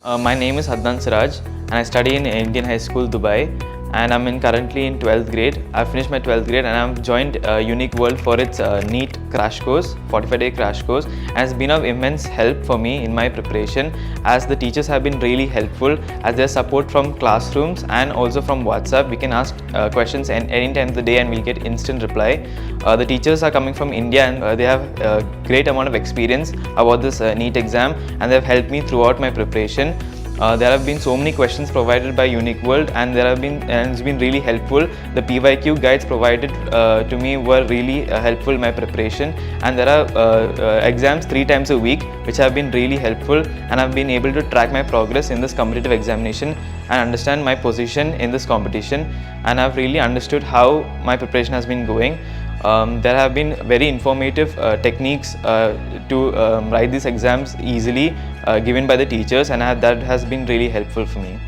My name is Adnan Siraj and I study in Indian High School, Dubai, and I'm currently in 12th grade. I finished my 12th grade and I've joined Unique World for its NEET crash course, 45-day crash course, and it's been of immense help for me in my preparation as the teachers have been really helpful as their support from classrooms and also from WhatsApp. We can ask questions any time of the day and we'll get instant reply. The teachers are coming from India and they have a great amount of experience about this NEET exam, and they've helped me throughout my preparation. There have been so many questions provided by Unique World, and it's been really helpful. The PYQ guides provided to me were really helpful in my preparation, and there are exams 3 times a week which have been really helpful, and I've been able to track my progress in this competitive examination and understand my position in this competition, and I've really understood how my preparation has been going. There have been very informative techniques to write these exams easily given by the teachers, and that has been really helpful for me.